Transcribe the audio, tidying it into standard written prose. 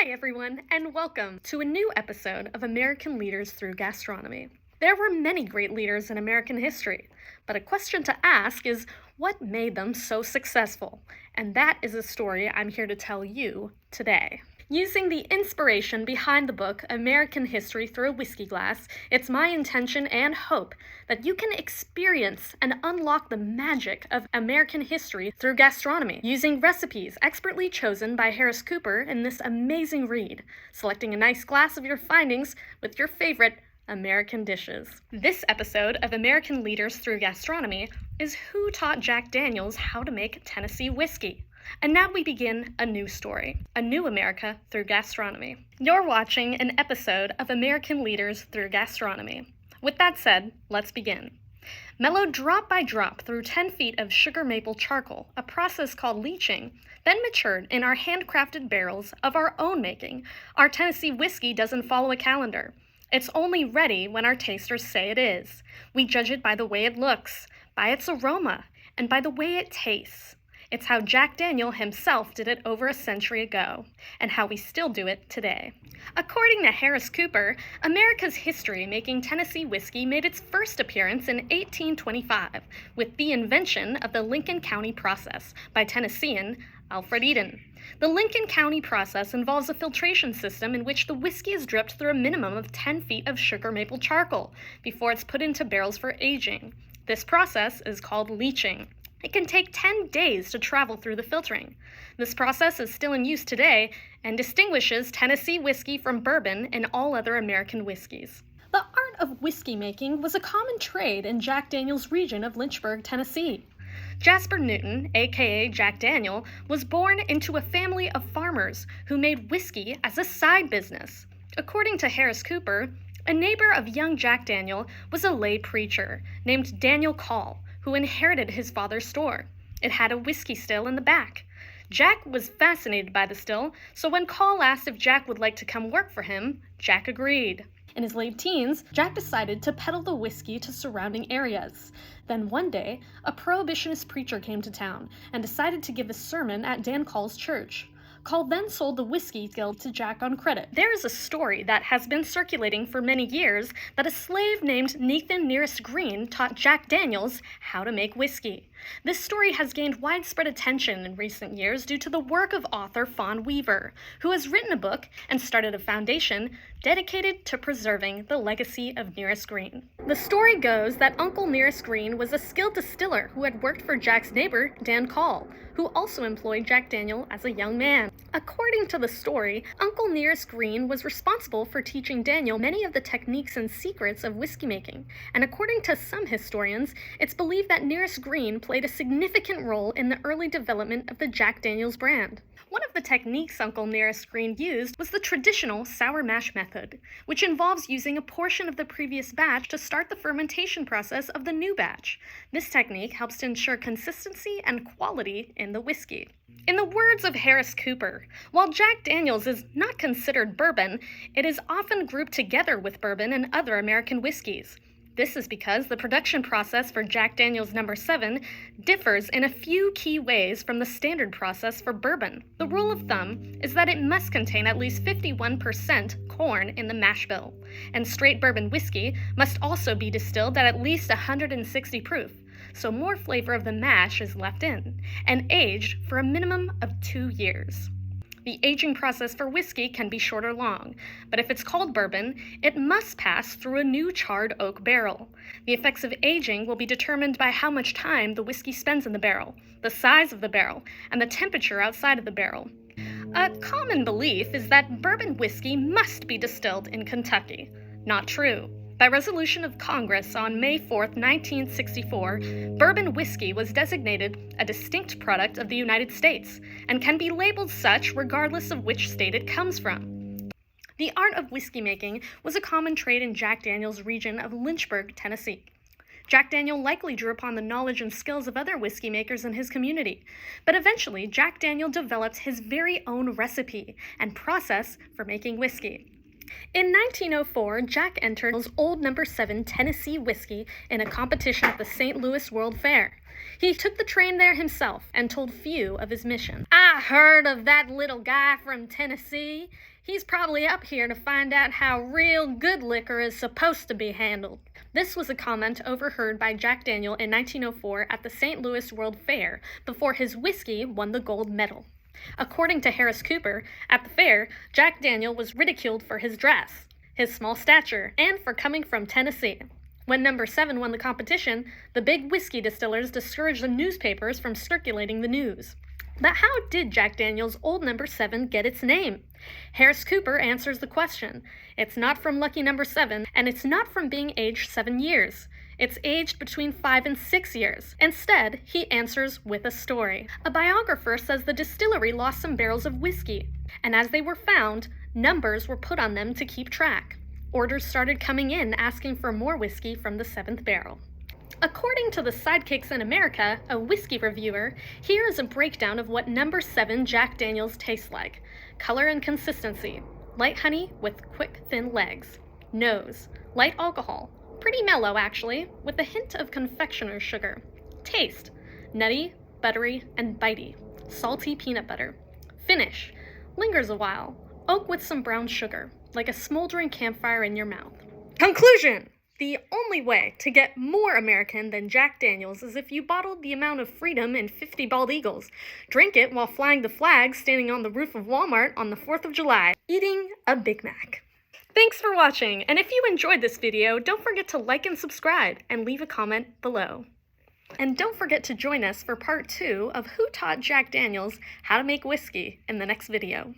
Hi everyone, and welcome to a new episode of American Leaders Through Gastronomy. There were many great leaders in American history, but a question to ask is what made them so successful? And that is a story I'm here to tell you today. Using the inspiration behind the book American History Through a Whiskey Glass, it's my intention and hope that you can experience and unlock the magic of American history through gastronomy, using recipes expertly chosen by Harris Cooper in this amazing read, selecting a nice glass of your findings with your favorite American dishes. This episode of American Leaders Through Gastronomy is who taught Jack Daniels how to make Tennessee whiskey. And now we begin a new story, a new America through gastronomy. You're watching an episode of American Leaders Through Gastronomy. With that said, let's begin. Mellowed drop by drop through 10 feet of sugar maple charcoal, a process called leaching, then matured in our handcrafted barrels of our own making, our Tennessee whiskey doesn't follow a calendar. It's only ready when our tasters say it is. We judge it by the way it looks, by its aroma, and by the way it tastes. It's how Jack Daniel himself did it over a century ago, and how we still do it today. According to Harris Cooper, America's history making Tennessee whiskey made its first appearance in 1825 with the invention of the Lincoln County process by Tennessean Alfred Eden. The Lincoln County process involves a filtration system in which the whiskey is dripped through a minimum of 10 feet of sugar maple charcoal before it's put into barrels for aging. This process is called leaching. It can take 10 days to travel through the filtering. This process is still in use today and distinguishes Tennessee whiskey from bourbon and all other American whiskeys. The art of whiskey making was a common trade in Jack Daniel's region of Lynchburg, Tennessee. Jasper Newton, aka Jack Daniel, was born into a family of farmers who made whiskey as a side business. According to Harris Cooper, a neighbor of young Jack Daniel was a lay preacher named Daniel Call, who inherited his father's store. It had a whiskey still in the back. Jack was fascinated by the still, so when Call asked if Jack would like to come work for him, Jack agreed. In his late teens, Jack decided to peddle the whiskey to surrounding areas. Then one day, a prohibitionist preacher came to town and decided to give a sermon at Dan Call's church. Call then sold the whiskey guild to Jack on credit. There is a story that has been circulating for many years that a slave named Nathan Nearest Green taught Jack Daniels how to make whiskey. This story has gained widespread attention in recent years due to the work of author Fawn Weaver, who has written a book and started a foundation dedicated to preserving the legacy of Nearest Green. The story goes that Uncle Nearest Green was a skilled distiller who had worked for Jack's neighbor, Dan Call, who also employed Jack Daniel as a young man. According to the story, Uncle Nearest Green was responsible for teaching Daniel many of the techniques and secrets of whiskey making, and according to some historians, it's believed that Nearest Green played a significant role in the early development of the Jack Daniels brand. One of the techniques Uncle Nearest Green used was the traditional sour mash method, which involves using a portion of the previous batch to start the fermentation process of the new batch. This technique helps to ensure consistency and quality in the whiskey. In the words of Harris Cooper, while Jack Daniels is not considered bourbon, it is often grouped together with bourbon and other American whiskeys. This is because the production process for Jack Daniel's No. 7 differs in a few key ways from the standard process for bourbon. The rule of thumb is that it must contain at least 51% corn in the mash bill, and straight bourbon whiskey must also be distilled at least 160 proof, so more flavor of the mash is left in, and aged for a minimum of 2 years. The aging process for whiskey can be short or long, but if it's called bourbon, it must pass through a new charred oak barrel. The effects of aging will be determined by how much time the whiskey spends in the barrel, the size of the barrel, and the temperature outside of the barrel. A common belief is that bourbon whiskey must be distilled in Kentucky. Not true. By resolution of Congress on May 4, 1964, bourbon whiskey was designated a distinct product of the United States and can be labeled such regardless of which state it comes from. The art of whiskey making was a common trade in Jack Daniel's region of Lynchburg, Tennessee. Jack Daniel likely drew upon the knowledge and skills of other whiskey makers in his community, but eventually Jack Daniel developed his very own recipe and process for making whiskey. In 1904, Jack entered his old No. 7 Tennessee whiskey in a competition at the St. Louis World Fair. He took the train there himself and told few of his mission. I heard of that little guy from Tennessee. He's probably up here to find out how real good liquor is supposed to be handled. This was a comment overheard by Jack Daniel in 1904 at the St. Louis World Fair before his whiskey won the gold medal. According to Harris Cooper, at the fair, Jack Daniel was ridiculed for his dress, his small stature, and for coming from Tennessee. When number 7 won the competition, the big whiskey distillers discouraged the newspapers from circulating the news. But how did Jack Daniel's Old Number 7 get its name? Harris Cooper answers the question. It's not from lucky number 7, and it's not from being aged 7 years. It's aged between 5 and 6 years. Instead, he answers with a story. A biographer says the distillery lost some barrels of whiskey, and as they were found, numbers were put on them to keep track. Orders started coming in asking for more whiskey from the 7th barrel. According to the Sidekicks in America, a whiskey reviewer, here is a breakdown of what number 7 Jack Daniel's tastes like. Color and consistency. Light honey with quick, thin legs. Nose. Light alcohol. Pretty mellow, actually, with a hint of confectioner's sugar. Taste. Nutty, buttery, and bitey. Salty peanut butter. Finish. Lingers a while. Oak with some brown sugar, like a smoldering campfire in your mouth. Conclusion! The only way to get more American than Jack Daniel's is if you bottled the amount of freedom in 50 bald eagles. Drink it while flying the flag standing on the roof of Walmart on the 4th of July, eating a Big Mac. Thanks for watching, and if you enjoyed this video, don't forget to like and subscribe, and leave a comment below. And don't forget to join us for part 2 of Who Taught Jack Daniel's How to Make Whiskey in the next video.